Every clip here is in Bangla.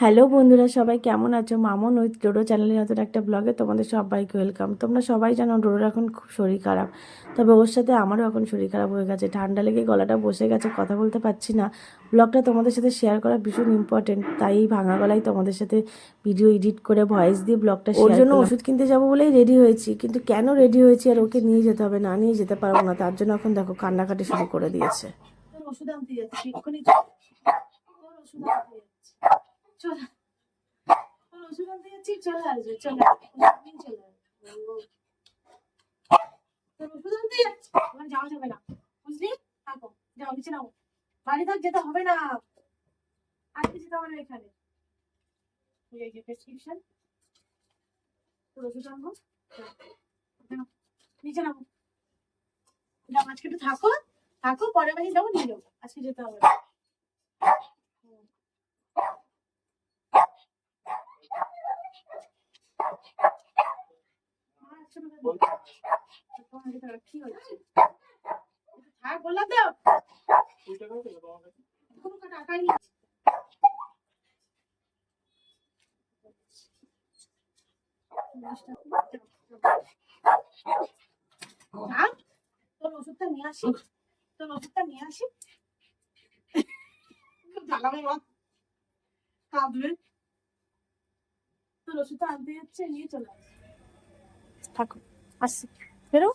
হ্যালো বন্ধুরা, সবাই কেমন আছো? মামন উইথ ডোডো চ্যানেলের নতুন একটা ব্লগে তোমাদের সবাইকে ওয়েলকাম। তোমরা সবাই জানো ডোডোর এখন খুব শরীর খারাপ, তবে ওর সাথে আমারও এখন শরীর খারাপ হয়ে গেছে। ঠান্ডা লেগে গলাটা বসে গেছে, কথা বলতে পারছি না। ব্লগটা তোমাদের সাথে শেয়ার করা ভীষণ ইম্পর্টেন্ট, তাই এই ভাঙা গলায় তোমাদের সাথে ভিডিও এডিট করে ভয়েস দিয়ে ব্লগটা শেয়ার। ওর জন্য ওষুধ কিনতে যাবো বলেই রেডি হয়েছি, কিন্তু কেন রেডি হয়েছি আর ওকে নিয়ে যেতে হবে, না নিয়ে যেতে পারবো না, তার জন্য এখন দেখো কান্নাকাটি শুরু করে দিয়েছে। ওষুধ আনতে যাচ্ছি, ওষুধ চল, ওষুধ আনতে যাচ্ছি, চলে আসবে, চলে চলে ওষুধ আনতে যাচ্ছি, আমার যাওয়া যাবে না, বুঝলি? থাকো, যাও নিচে নাও, বাড়ি থাক, যেতে হবে না, আজকে যেতে হবে না। এখানে এই যে প্রেসক্রিপশন, তোর ওষুধ আনবো, নিচে নাও, যাও, আজকে একটু থাকো, থাকো, পরে বাড়ি যাবো, নিয়ে যাবো, আজকে যেতে হবে না। কি হচ্ছে? থাক বললাম তো, কোনো টাকাই নেই। তোর ওষুধটা নিয়ে আসি, তোর ওষুধটা নিয়ে আসি, জ্বালাবে মা, কাঁদবে। তোর ওষুধটা আনতে যাচ্ছে, নিয়ে চলে আসবে, থাকো, আসছি, বেরো।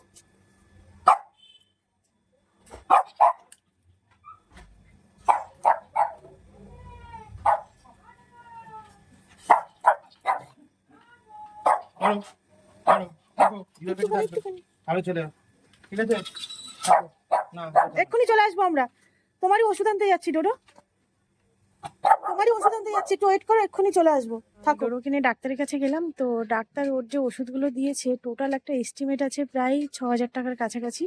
এক্ষুনি চলে আসবো আমরা, তোমারই ওষুধ আনতে যাচ্ছি ডোডো, তোমারই ওষুধ আনতে যাচ্ছি, একটু ওয়েট করো, এক্ষুনি চলে আসবো, থাকো। ডোডো কিনে ডাক্তারের কাছে গেলাম, তো ডাক্তার ওর যে ওষুধগুলো দিয়েছে টোটাল একটা এস্টিমেট আছে প্রায় 6,000 টাকার কাছাকাছি।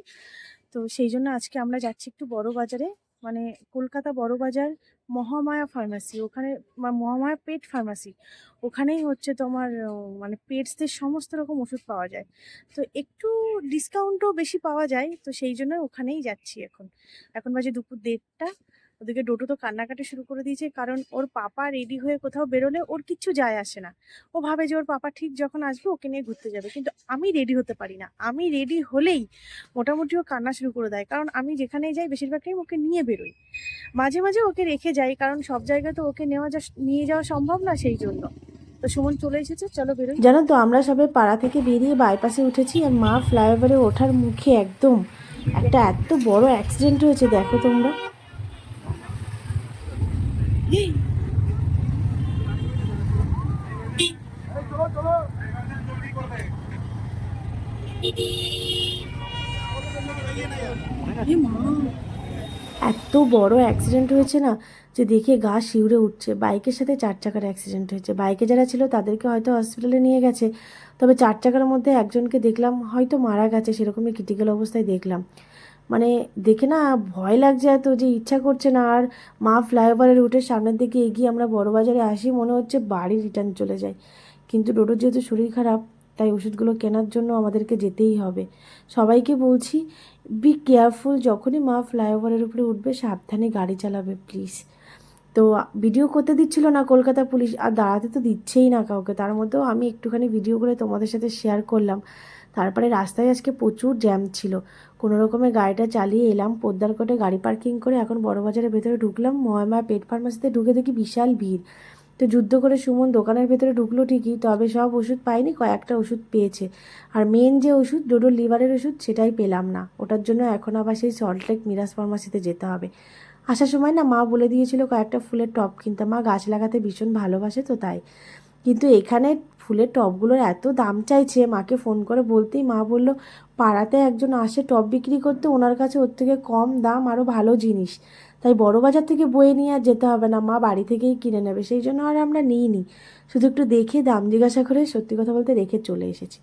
তো সেই জন্য আজকে আমরা যাচ্ছি একটু বড় বাজারে, মানে কলকাতা বড় বাজার, মহামায়া ফার্মাসি, ওখানে মহামায়া পেট ফার্মাসি, ওখানেই হচ্ছে তোমার মানে পেটসদের সমস্ত রকম ওষুধ পাওয়া যায়, তো একটু ডিসকাউন্টও বেশি পাওয়া যায়, তো সেই জন্য ওখানেই যাচ্ছি। এখন এখন বাজে দুপুর 1:30। ওদিকে ডোডো তো কান্নাকাটি শুরু করে দিয়েছে, কারণ ওর পাপা রেডি হয়ে কোথাও বেরোলে ওর কিচ্ছু যায় আসে না। ও ভাবে যে ওর পাপা ঠিক যখন আসবে ওকে নিয়ে ঘুরতে যাবে, কিন্তু আমি রেডি হতে পারি না। আমি রেডি হলেই মোটামুটি ও কান্না শুরু করে দেয়, কারণ আমি যেখানেই যাই বেশিরভাগ টাইম ওকে নিয়ে বেরোই, মাঝে মাঝে ওকে রেখে যাই, কারণ সব জায়গায় তো ওকে নিয়ে যাওয়া সম্ভব না, সেই জন্য। তো সুমন চলে এসেছে, চলো বেরোই। জানো তো, আমরা সবাই পাড়া থেকে বেরিয়ে বাইপাসে উঠেছি, আর মা ফ্লাইওভারে ওঠার মুখে একদম একটা এত বড় অ্যাক্সিডেন্ট হয়েছে, দেখো তোমরা। এত বড় অ্যাক্সিডেন্ট হয়েছে না, যে দেখে গা শিউরে উঠছে। বাইকের সাথে 4 চাকার অ্যাক্সিডেন্ট হয়েছে, বাইকে যারা ছিল তাদেরকে হয়তো হসপিটালে নিয়ে গেছে, তবে 4 চাকার মধ্যে একজনকে দেখলাম হয়তো মারা গেছে, সেরকমই ক্রিটিক্যাল অবস্থায় দেখলাম। মানে দেখে না ভয় লাগছে এত, যে ইচ্ছা করছে না আর। মা ফ্লাইওভারের রুটের সামনের দিকে এগিয়ে আমরা বড়বাজারে আসি, মনে হচ্ছে বাড়ি রিটার্ন চলে যাই, কিন্তু ডোডোর যেহেতু শরীর খারাপ, তাই ওষুধগুলো কেনার জন্য আমাদেরকে যেতেই হবে। সবাইকে বলছি, বি কেয়ারফুল, যখনই মা ফ্লাইওভারের উপরে উঠবে সাবধানে গাড়ি চালাবে প্লিজ। তো ভিডিও করতে দিচ্ছিল না কলকাতা পুলিশ, আর দাঁড়াতে তো দিচ্ছেই না কাউকে, তার মধ্যেও আমি একটুখানি ভিডিও করে তোমাদের সাথে শেয়ার করলাম। তারপরে রাস্তায় আজকে প্রচুর জ্যাম ছিল, কোনো রকমে গাড়িটা চালিয়ে এলাম, পোদ্দার কোটে গাড়ি পার্কিং করে এখন বড়বাজারের ভেতরে ঢুকলাম। মহামায়া পেট ফার্মাসিতে ঢুকে দেখি বিশাল ভিড়। তো যুদ্ধ করে সুমন দোকানের ভেতরে ঢুকলো ঠিকই, তবে সব ওষুধ পাইনি, কয়েকটা ওষুধ পেয়েছে। আর মেন যে ওষুধ ডোডোর লিভারের ওষুধ, সেটাই পেলাম না, ওটার জন্য এখন আবার সেই সল্টলেক মিরাজ ফার্মাসিতে যেতে হবে। আসার সময় না মা বলে দিয়েছিল কয়েকটা ফুলের টব কিনতে, মা গাছ লাগাতে ভীষণ ভালোবাসে তো তাই। কিন্তু এখানে ফুলের টবগুলোর এত দাম চাইছে, মাকে ফোন করে বলতেই মা বলল পাড়াতে একজন আসে টব বিক্রি করতে, ওনার কাছে ওর থেকে কম দাম আরও ভালো জিনিস, তাই বড় বাজার থেকে বয়ে নিয়ে আর যেতে হবে না, মা বাড়ি থেকেই কিনে নেবে, সেই জন্য আর আমরা নিইনি, শুধু একটু দেখে দাম জিজ্ঞাসা করে সত্যি কথা বলতে রেখে চলে এসেছি।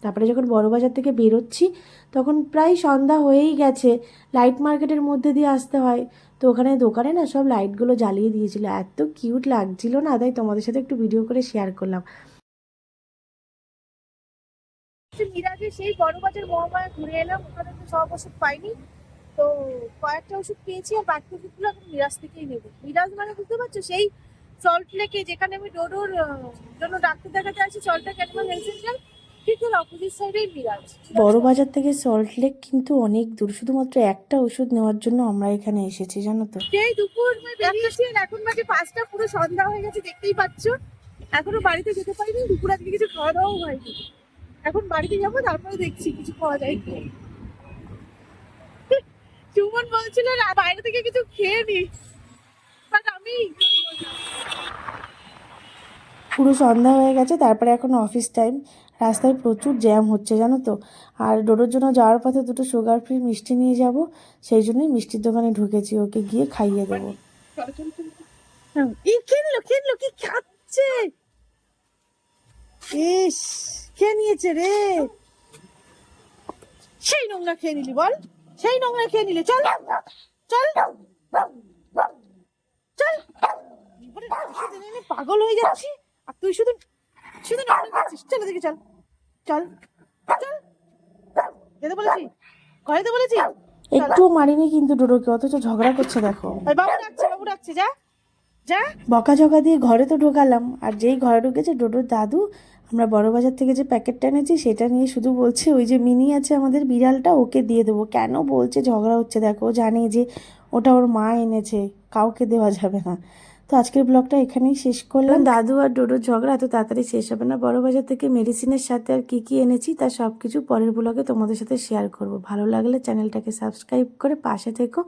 তারপরে যখন বড় বাজার থেকে বেরোচ্ছি তখন প্রায় সন্ধ্যা হয়েই গেছে, লাইট মার্কেটের মধ্যে দিয়ে আসতে হয়, তো ওখানে দোকানে না সব লাইটগুলো জ্বালিয়ে দিয়েছিল, এত কিউট লাগছিল না, তাই তোমাদের সাথে একটু ভিডিও করে শেয়ার করলাম। মিরাজে সেই বড় বাজার মহামায়া ঘুরে এলাম, ওখানে তো সব ওষুধ পাইনি, তো কয়েকটা ওষুধ পেয়েছি, আর বাকি ওষুধগুলো এখন মিরাজ থেকেই নেবো। মিরাজ মানে বুঝতে পারছো, সেই সল্ট লেকে, যেখানে আমি ডোডোর জন্য ডাক্তার দেখাতে আসি, salt lake animal health centre, ঠিক ওর অপোজিট সাইডেই বিরাজ। বড় বাজার থেকে সল্ট লেক কিন্তু অনেক দূর, শুধুমাত্র একটা ওষুধ নেওয়ার জন্য আমরা এখানে এসেছি জানো তো। সেই দুপুর বেরিয়েছি আর এখন বাজে 5টা, পুরো সন্ধ্যা হয়ে গেছে, দেখতেই পাচ্ছ। এখনো বাড়িতে যেতে পারিনি, দুপুর আজকে কিছু খাওয়া দাওয়াও হয়নি। এখন বাড়িতে যাবো, তারপরে দেখছি কিছু খাওয়া যায় কি। সুমন বলছিল না বাইরে থেকে কিছু খেয়ে নি, বাট আমি পুরো সন্ধ্যা হয়ে গেছে, তারপরে এখন অফিস টাইম। রাস্তায় প্রচুর জ্যাম হচ্ছে জানো তো। আর ডোডোর জন্য যাওয়ার পথে দুটো সুগার ফ্রি মিষ্টি নিয়ে যাব, সেই জন্যই মিষ্টির দোকানে ঢুকেছি, ওকে গিয়ে খাইয়ে দেবো। খেয়ে নিল, খেয়ে নিল, কি খাচ্ছে! ইস, খেয়ে নিয়েছে রে। সেই নোংরা খেয়ে নিলি বল, সেই নোংরা খেয়ে নিলে। চল চল চল, এবারে না ওষুধ এনে এনে পাগল হয়ে যাচ্ছি, আর তুই শুধু শুধু নোংরা খাচ্ছিস। চল এদিকে, চল চল চল, যেতে বলেছি, ঘরে যেতে বলেছি। একটুও মারিনি কিন্তু ডোডোকে, অথচ ঝগড়া করছে দেখো। বাবু ডাকছে, বাবু ডাকছে, যা যা। বকাঝকা দিয়ে ঘরে তো ঢোকালাম, আর যেই ঘরে ঢুকেছে ডোডোর দাদু আমরা বড় বাজার থেকে যে প্যাকেটটা এনেছি সেটা নিয়ে শুধু বলছে ওই যে মিনি আছে আমাদের বিড়ালটা, ওকে দিয়ে দেবো। কেন বলছে ঝগড়া হচ্ছে দেখো, ও জানে যে ওটা ওর মা এনেছে, কাউকে দেওয়া যাবে না। তো আজকের ব্লগটা এখানেই শেষ করলাম। দাদু আর ডোডোর ঝগড়া এত তাড়াতাড়ি শেষ হবে না। বড় বাজার থেকে মেডিসিনের সাথে আর কি কি এনেছি তার সব কিছু পরের ব্লগে তোমাদের সাথে শেয়ার করব। ভালো লাগলে চ্যানেলটাকে সাবস্ক্রাইব করে পাশে থেকো।